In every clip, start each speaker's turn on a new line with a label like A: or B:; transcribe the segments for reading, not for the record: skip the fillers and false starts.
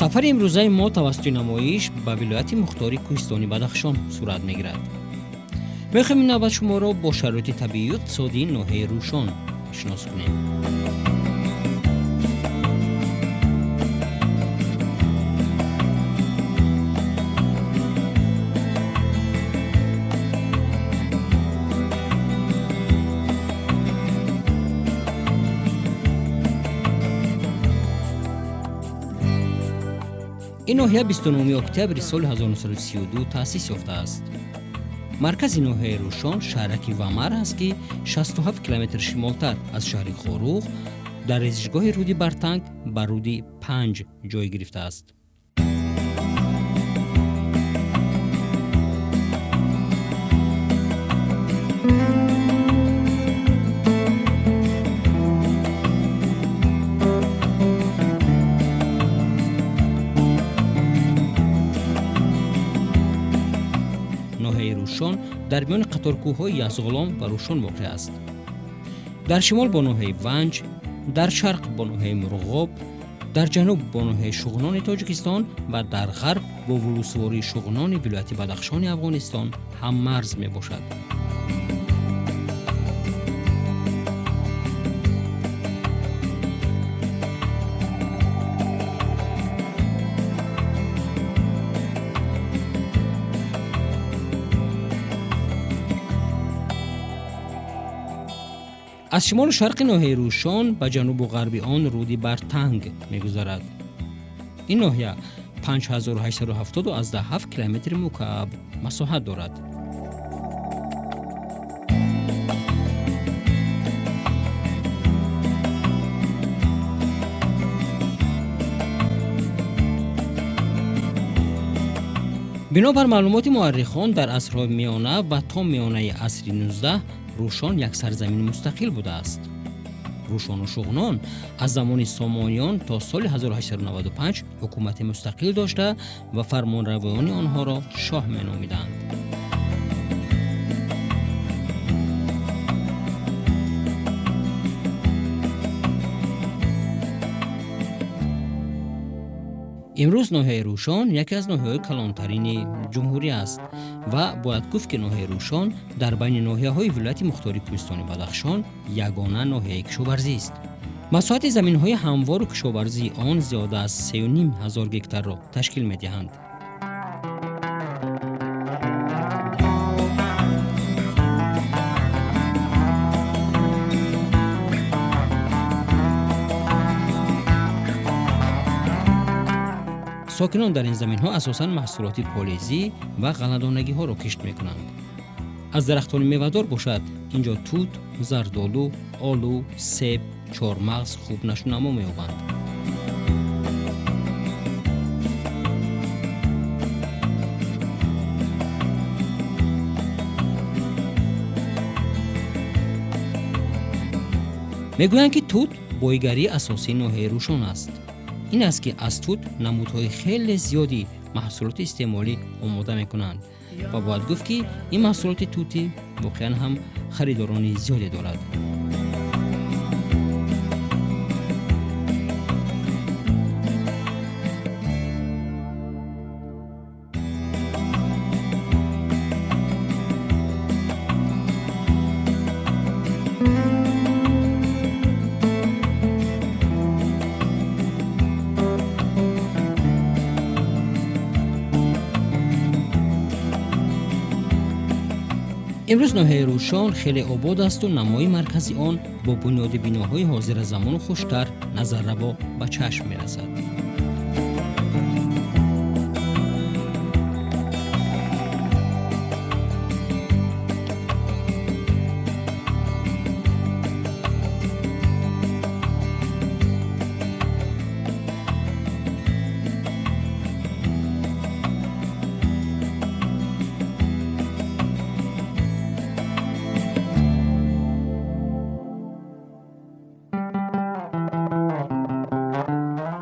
A: سفر امروزه ما توسط نمایش به ولایت مختاری کوهستانی بدخشان صورت میگیرد. میخوایم این نوبت شما را با شرایط طبیعی و اقتصادی ناحیه روشن آشنا کنیم. این ناحیه 29 اکتبر سال 1932 تأسیس یافته است. مرکز ناحیه روشن شهرک ومر است که 67 کیلومتر شمالتر از شهر خاروخ در رسیدگاه رود برتنگ بر رود 5 جای گرفته است. روشن در میان قطار کوه‌های یزغالان و روشن واقع است. در شمال با ناحیه ونج، در شرق با ناحیه مرغاب، در جنوب با ناحیه شغنان تاجیکستان و در غرب با ولسواری شغنان ولایت بدخشان افغانستان هم مرز می باشد. از شمال و شرق ناحیه روشن به جنوب و غرب آن رود برتنگ می‌گذرد. این ناحیه 5877 کیلومتر مکعب مساحت دارد. بنابر معلومات مورخان در عصرهای میانه و تا میانه عصر 19 روشن یک سرزمین مستقل بوده است. روشن و شغنان از زمان سامانیان تا سال 1895 حکومت مستقل داشته و فرمانروایان آنها را شاه می‌نامیدند. امروز ناحیه روشن یکی از ناحیه‌های کلانترین جمهوری است و باید گفت که ناحیه روشن در بین ناحیه‌های ولایت مختاری کوهستانی بدخشان یگانه ناحیه کشاورزی است. مساحت زمین‌های هموار و کشاورزی آن زیاده از 3,500 هکتار را تشکیل می‌دهند. ساکنان در این زمین‌ها اساساً محصولات پالیزی و غله‌دانگی ها را کشت می‌کنند. از درختان میوه‌دار باشد اینجا توت، زردآلو، آلو، سیب، چهارمغز خوب نشو نما می‌یابند. میگویند که توت بایگری اساسی ناحیه روشن است. این است که از توت نمودهای خیلی زیادی محصولات استعمالی آماده میکنند و باید گفت که این محصولات توتی واقعا هم خریداران زیادی دارد. امروز ناحیه روشن خیلی آباد است و نمای مرکزی آن با بنیاد بناهای حاضر زمان و خوشتر نظر روا به چشم می رسد.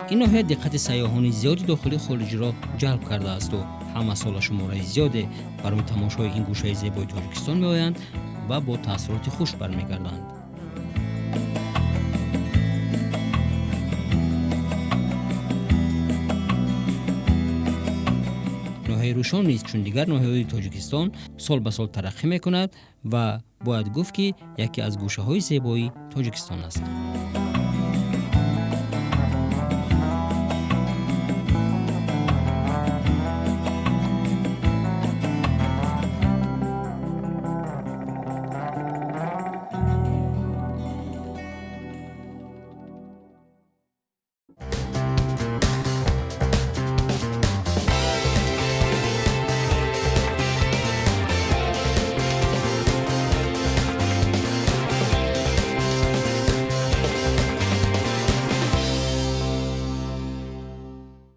A: این ناحیه دقت سیاحان زیادی داخلی خارجی را جلب کرده است و همه سال شماره زیادی برای تماشای این گوشه زیبای تاجیکستان می‌آیند و با تأثیرات خوش برمیگردند. روشن نیست، چون دیگر ناحیه‌های تاجیکستان سال به سال ترقی میکند و باید گفت که یکی از گوشه‌های زیبایی تاجیکستان است.